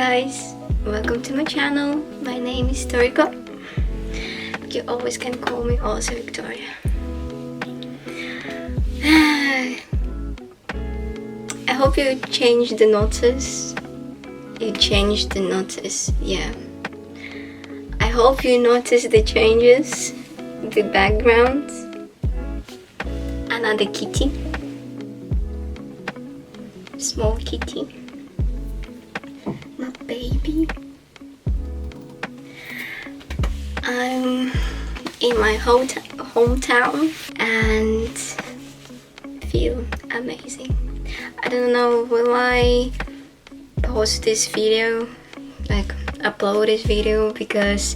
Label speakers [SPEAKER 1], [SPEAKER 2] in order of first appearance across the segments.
[SPEAKER 1] guys, welcome to my channel. My name is Toriko, but you always can call me also Victoria. I hope you changed the notice. You changed the notice, yeah. I hope you noticed the changes, the background. Another kitty, small kitty, my baby. I'm in my hometown and feel amazing. I don't know, will I post this video, like upload this video, because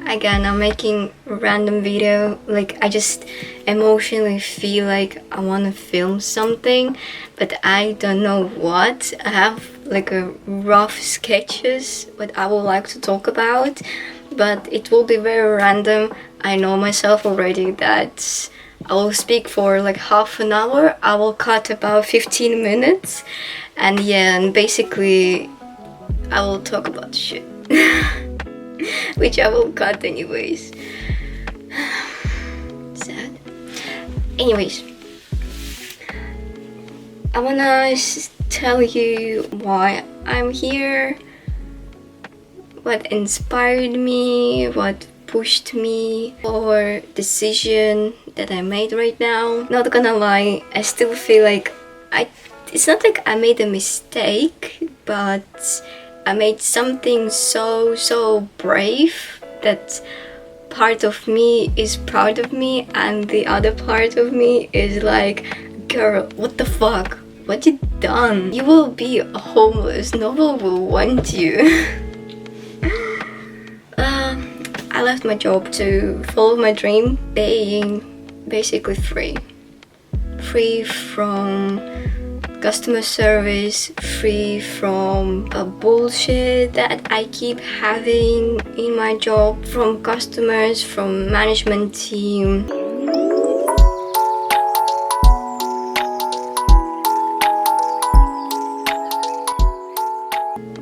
[SPEAKER 1] again I'm making a random video, like I just emotionally feel like I want to film something but I don't know what. I have like a rough sketches what I would like to talk about, but it will be very random. I know myself already that I will speak for like half an hour, I will cut about 15 minutes, and yeah, and basically I will talk about shit which I will cut anyways. Sad. Anyways, I wanna tell you why I'm here, what inspired me, what pushed me, or decision that I made right now. Not gonna lie, I still feel like it's not like I made a mistake, but I made something so brave that part of me is proud of me and the other part of me is like, girl, what the fuck? What you done? You will be homeless, no one will want you. I left my job to follow my dream, being basically free. Free from customer service, free from a bullshit that I keep having in my job, from customers, from management team.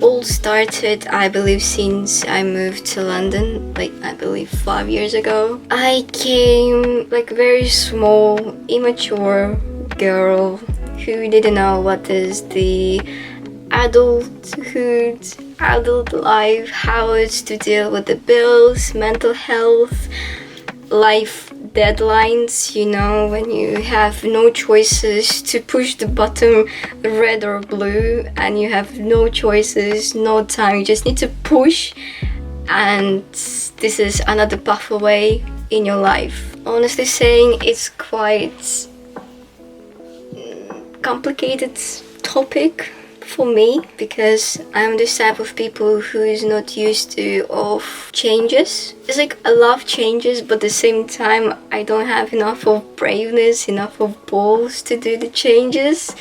[SPEAKER 1] All started, I believe, since I moved to London, like I believe 5 years ago. I came like very small, immature girl who didn't know what is the adulthood, adult life, how it's to deal with the bills, mental health, life deadlines, you know, when you have no choices to push the button red or blue and you have no choices, no time, you just need to push, and this is another pathway in your life. Honestly saying, it's quite complicated topic for me because I'm this type of people who is not used to of changes. It's like I love changes, but at the same time I don't have enough of braveness, enough of balls to do the changes,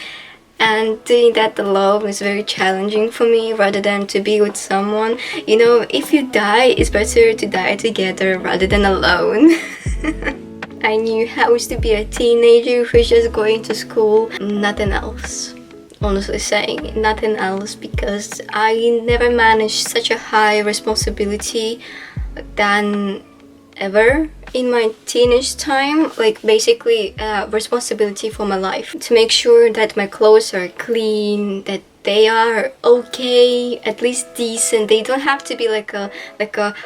[SPEAKER 1] and doing that alone is very challenging for me rather than to be with someone. You know, if you die, it's better to die together rather than alone. I knew how to be a teenager who's just going to school, nothing else. Honestly saying, nothing else, because I never managed such a high responsibility than ever in my teenage time. Like basically responsibility for my life, to make sure that my clothes are clean, that they are okay, at least decent. They don't have to be like a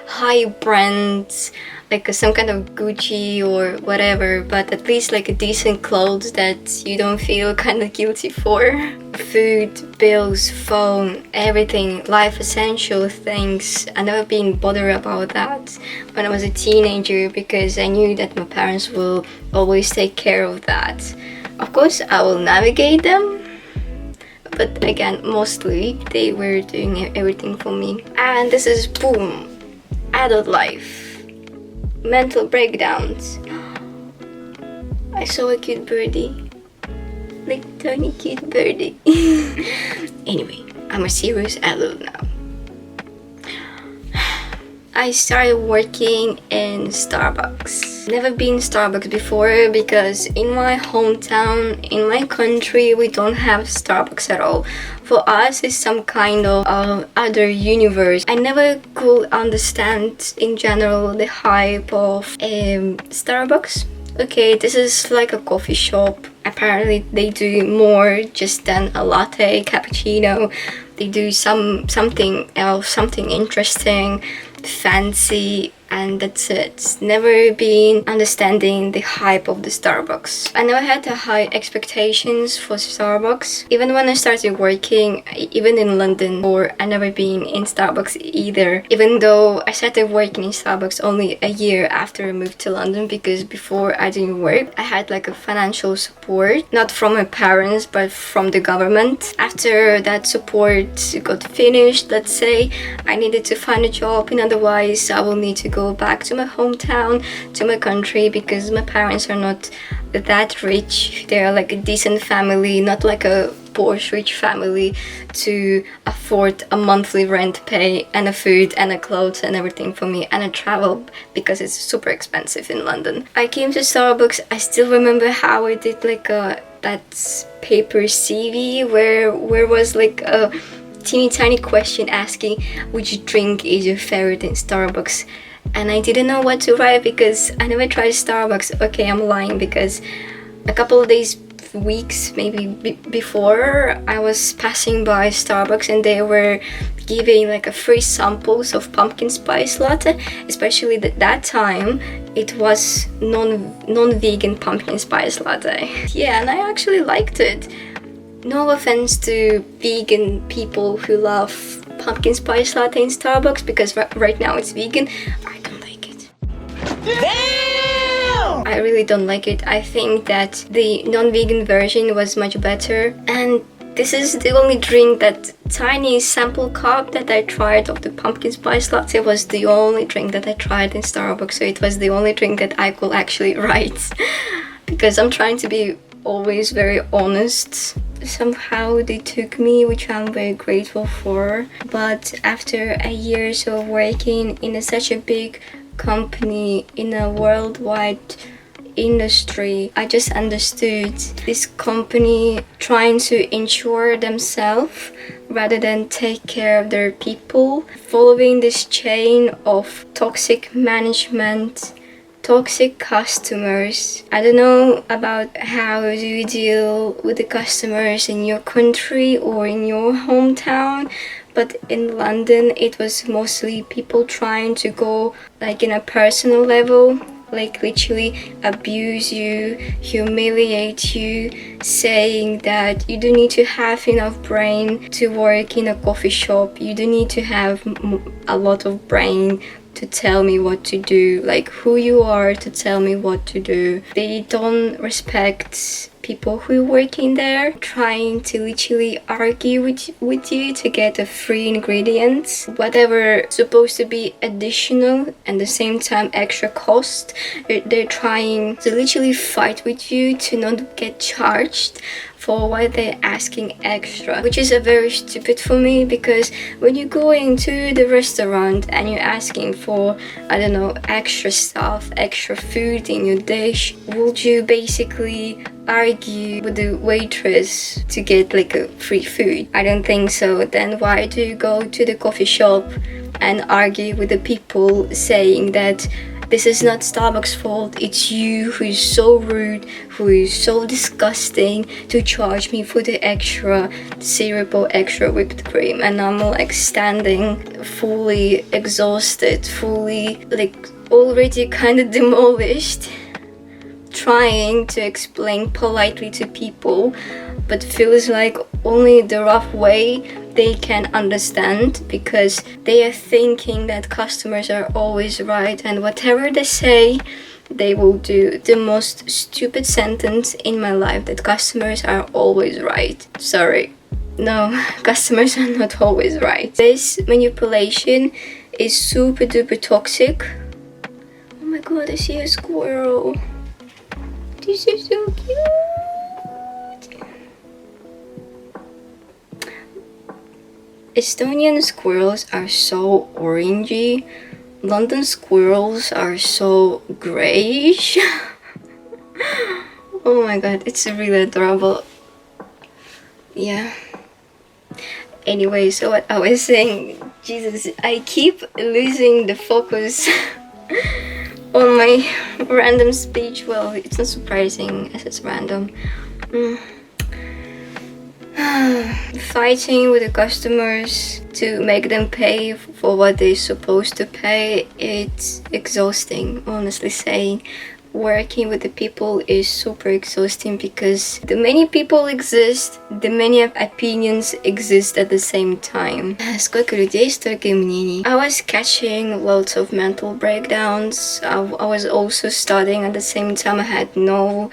[SPEAKER 1] high brand, like some kind of Gucci or whatever, but at least like a decent clothes that you don't feel kind of guilty for. Food, bills, phone, everything, life essential things. I never been bothered about that when I was a teenager because I knew that my parents will always take care of that. Of course I will navigate them, but again, mostly they were doing everything for me. And this is boom, adult life, mental breakdowns. I saw a cute birdie, like tiny cute birdie. Anyway, I'm a serious adult now. I started working in Starbucks. Never been Starbucks before because in my hometown, in my country, we don't have Starbucks at all. For us, it's some kind of other universe. I never could understand in general the hype of Starbucks. Okay, this is like a coffee shop. Apparently they do more just than a latte, cappuccino. They do something else, something interesting, fancy, and that's it. Never been understanding the hype of the Starbucks. I never had the high expectations for Starbucks. Even when I started working, even in London, or I never been in Starbucks either. Even though I started working in Starbucks only a year after I moved to London, because before I didn't work, I had like a financial support, not from my parents, but from the government. After that support got finished, let's say, I needed to find a job, and otherwise I will need to go back to my hometown, to my country, because my parents are not that rich. They are like a decent family, not like a Porsche rich family to afford a monthly rent pay and a food and a clothes and everything for me and a travel, because it's super expensive in London. I came to Starbucks. I still remember how I did like that paper CV where was like a teeny tiny question asking which drink is your favorite in Starbucks, and I didn't know what to write because I never tried Starbucks. Okay, I'm lying, because a couple of days, weeks maybe before, I was passing by Starbucks and they were giving like a free samples of pumpkin spice latte, especially that time it was non-vegan pumpkin spice latte. Yeah, and I actually liked it. No offense to vegan people who love pumpkin spice latte in Starbucks, because right now it's vegan. I don't like it. Damn! I really don't like it. I think that the non-vegan version was much better. And this is the only drink, that tiny sample cup that I tried of the pumpkin spice latte was the only drink that I tried in Starbucks. So it was the only drink that I could actually write. Because I'm trying to be always very honest. Somehow they took me, which I'm very grateful for. But after a year or so of working in such a big company, in a worldwide industry, I just understood this company trying to ensure themselves rather than take care of their people, following this chain of toxic management, toxic customers. I don't know about how do you deal with the customers in your country or in your hometown, but in London it was mostly people trying to go like in a personal level, like literally abuse you, humiliate you, saying that you don't need to have enough brain to work in a coffee shop, you don't need to have a lot of brain to tell me what to do, like who you are to tell me what to do. They don't respect people who work in there, trying to literally argue with you to get a free ingredients, whatever supposed to be additional and the same time extra cost. They're trying to literally fight with you to not get charged for what they're asking extra, which is a very stupid for me, because when you go into the restaurant and you're asking for, I don't know, extra stuff, extra food in your dish, would you basically argue with the waitress to get like a free food? I don't think so. Then why do you go to the coffee shop and argue with the people saying that this is not Starbucks' fault, it's you who is so rude, who is so disgusting to charge me for the extra syrup or extra whipped cream? And I'm like standing fully exhausted, fully like already kind of demolished, trying to explain politely to people, but feels like only the rough way they can understand, because they are thinking that customers are always right, and whatever they say they will do. The most stupid sentence in my life, that customers are always right. Sorry, no, customers are not always right. This manipulation is super duper toxic. Oh my god, I see a squirrel. This is so cute. Estonian squirrels are so orangey. London squirrels are so grayish. Oh my god, it's really adorable. Yeah. Anyway, so what I was saying, Jesus, I keep losing the focus on my random speech. Well, it's not surprising as it's random. Fighting with the customers to make them pay for what they're supposed to pay, it's exhausting, honestly saying. Working with the people is super exhausting because the many people exist, the many opinions exist at the same time. Сколько людей, столько и мнений. I was catching lots of mental breakdowns. I was also studying at the same time. I had no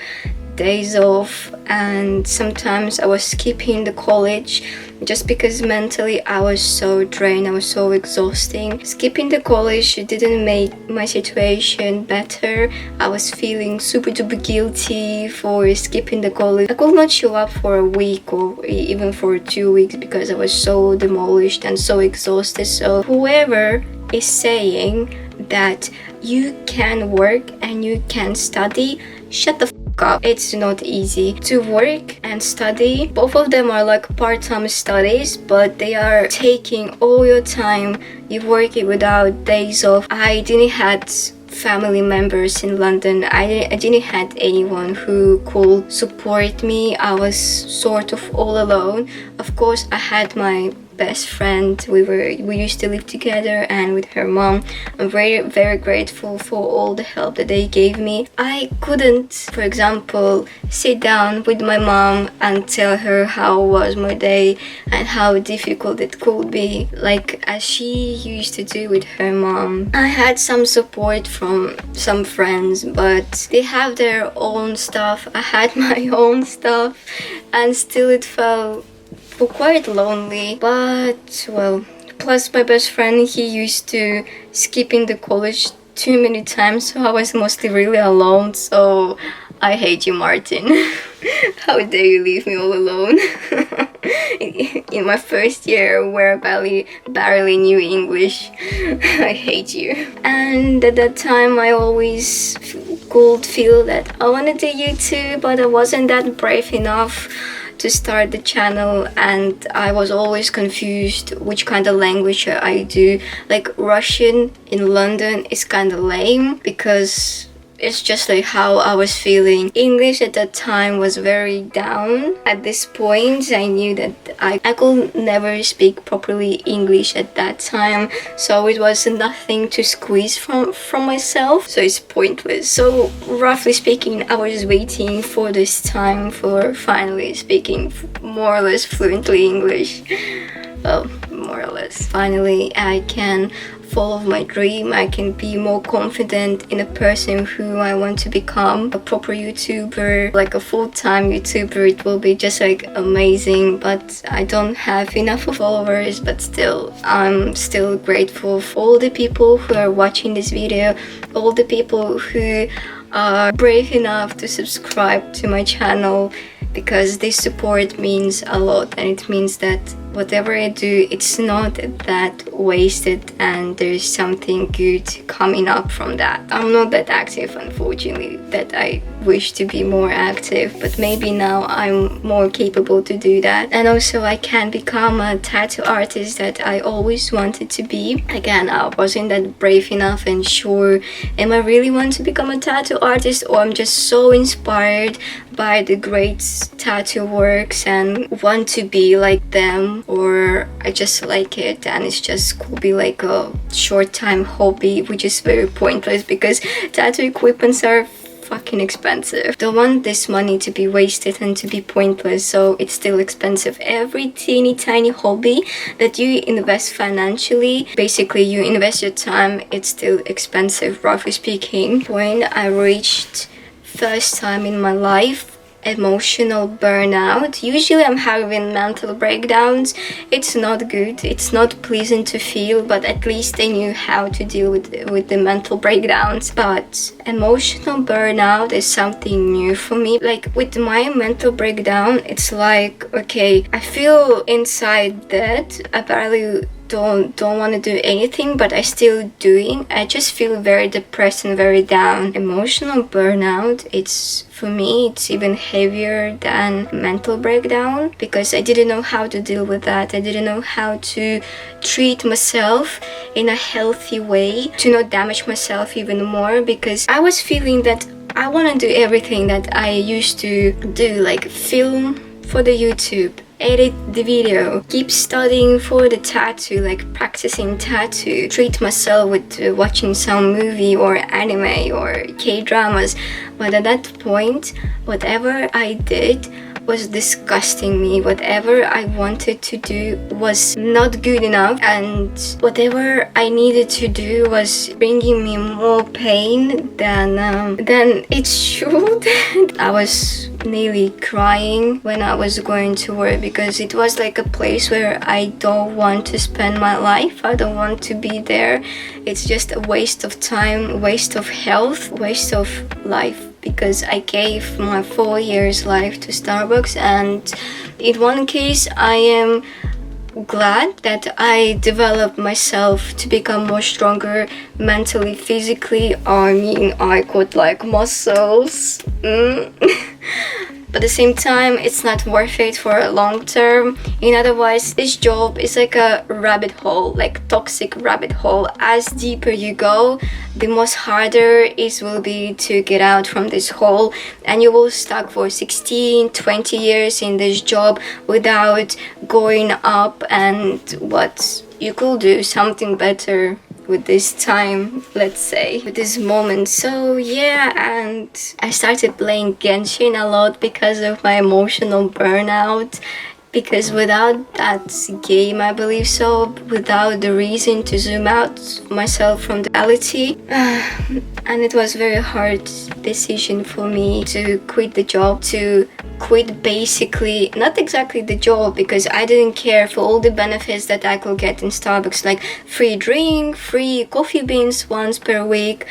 [SPEAKER 1] days off, and sometimes I was skipping the college just because mentally I was so drained, I was so exhausting. Skipping the college didn't make my situation better. I was feeling super duper guilty for skipping the college. I could not show up for a week or even for 2 weeks because I was so demolished and so exhausted. So whoever is saying that you can work and you can study, shut the up. It's not easy to work and study. Both of them are like part-time studies, but they are taking all your time. You work it without days off. I didn't had family members in London. I didn't had anyone who could support me. I was sort of all alone. Of course, I had my best friend. We used to live together, and with her mom, I'm very grateful for all the help that they gave me. I couldn't, for example, sit down with my mom and tell her how was my day and how difficult it could be, like as she used to do with her mom. I had some support from some friends, but they have their own stuff. I had my own stuff, and still it felt quite lonely. But well, plus my best friend, he used to skip in the college too many times, so I was mostly really alone. So I hate you, Martin. How dare you leave me all alone? In my first year where I barely knew English. I hate you. And at that time I always could feel that I wanted to do YouTube, but I wasn't that brave enough to start the channel, and I was always confused which kind of language I do. Like Russian in London is kind of lame because it's just like how I was feeling. English at that time was very down. At this point, I knew that I could never speak properly English at that time, so it was nothing to squeeze from myself, so it's pointless. So roughly speaking, I was waiting for this time for finally speaking more or less fluently English. Well, more or less. Finally, I can follow my dream. I can be more confident in a person who I want to become, a proper YouTuber, like a full-time YouTuber. It will be just like amazing, but I don't have enough followers. But still, I'm still grateful for all the people who are watching this video, all the people who are brave enough to subscribe to my channel, because this support means a lot, and it means that whatever I do, it's not that wasted and there's something good coming up from that. I'm not that active, unfortunately, that I wish to be more active, but maybe now I'm more capable to do that. And also I can become a tattoo artist that I always wanted to be. Again, I wasn't that brave enough and sure, am I really want to become a tattoo artist, or I'm just so inspired by the great tattoo works and want to be like them, or I just like it and it's just could be like a short time hobby, which is very pointless because tattoo equipments are fucking expensive. Don't want this money to be wasted and to be pointless, so it's still expensive. Every teeny tiny hobby that you invest financially, basically you invest your time, it's still expensive, roughly speaking. When I reached first time in my life emotional burnout. Usually I'm having mental breakdowns. It's not good, it's not pleasant to feel, but at least I knew how to deal with the mental breakdowns. But emotional burnout is something new for me. Like with my mental breakdown, it's like, okay, I feel inside that I barely don't want to do anything, but I still doing. I just feel very depressed and very down. Emotional burnout, it's for me, it's even heavier than mental breakdown, because I didn't know how to deal with that. I didn't know how to treat myself in a healthy way, to not damage myself even more, because I was feeling that I want to do everything that I used to do, like film for the YouTube, edit the video, keep studying for the tattoo, like practicing tattoo, treat myself with watching some movie or anime or K-dramas. But at that point, whatever I did was disgusting me. Whatever I wanted to do was not good enough, and whatever I needed to do was bringing me more pain than it should. I was nearly crying when I was going to work, because it was like a place where I don't want to spend my life. I don't want to be there. It's just a waste of time, waste of health, waste of life, because I gave my 4 years life to Starbucks. And in one case, I am glad that I developed myself to become more stronger mentally, physically. I mean, I got like muscles. But at the same time, it's not worth it for a long term. In other words, this job is like a rabbit hole, like toxic rabbit hole. As deeper you go, the most harder it will be to get out from this hole, and you will stuck for 16, 20 years in this job without going up. And what you could do something better with this time, let's say, with this moment. So yeah, and I started playing Genshin a lot because of my emotional burnout, because without that game, I believe so, without the reason to zoom out myself from the reality, and it was very hard decision for me to quit the job, to quit basically, not exactly the job, because I didn't care for all the benefits that I could get in Starbucks, like free drink, free coffee beans once per week,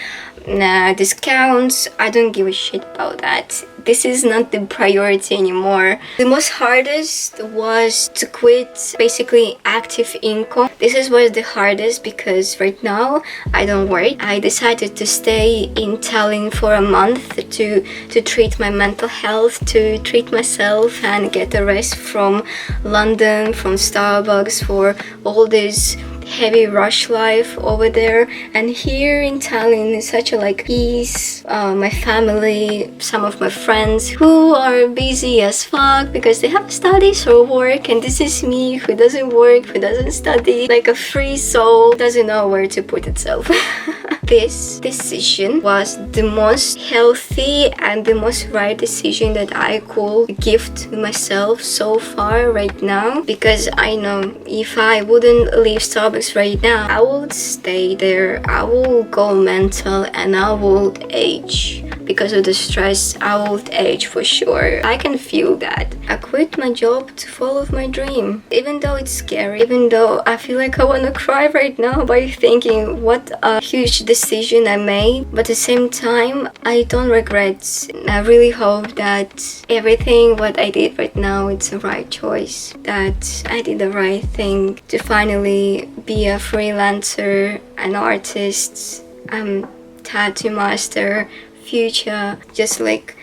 [SPEAKER 1] discounts. I don't give a shit about that. This is not the priority anymore. The most hardest was to quit basically active income. This was the hardest, because right now I don't work. I decided to stay in Tallinn for a month to treat my mental health, to treat myself and get a rest from London, from Starbucks, for all this heavy rush life over there. And here in Tallinn is such a like peace. My family, some of my friends who are busy as fuck because they have studies or work, and this is me who doesn't work, who doesn't study, like a free soul, doesn't know where to put itself. This decision was the most healthy and the most right decision that I could give to myself so far right now, because I know if I wouldn't leave Starbucks right now, I would stay there, I will go mental, and I would age. Because of the stress, I would age for sure. I can feel that. I quit my job to follow my dream. Even though it's scary, even though I feel like I wanna cry right now by thinking what a huge decision I made, but at the same time, I don't regret. I really hope that everything what I did right now, it's the right choice. That I did the right thing to finally be a freelancer, an artist, tattoo master, future, just like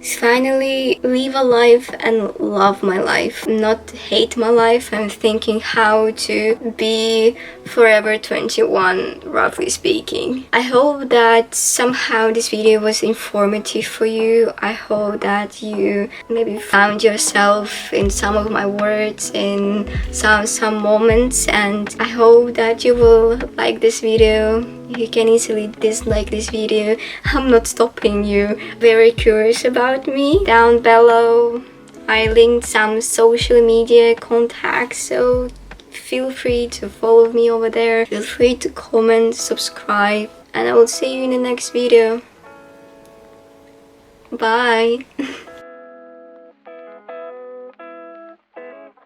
[SPEAKER 1] finally live a life and love my life, not hate my life. I'm thinking how to be forever 21, roughly speaking. I hope that somehow this video was informative for you. I hope that you maybe found yourself in some of my words, in some moments, and I hope that you will like this video. You can easily dislike this video. I'm not stopping you. Very curious about me? Down below, I linked some social media contacts, so feel free to follow me over there. Feel free to comment, subscribe, and I will see you in the next video. Bye!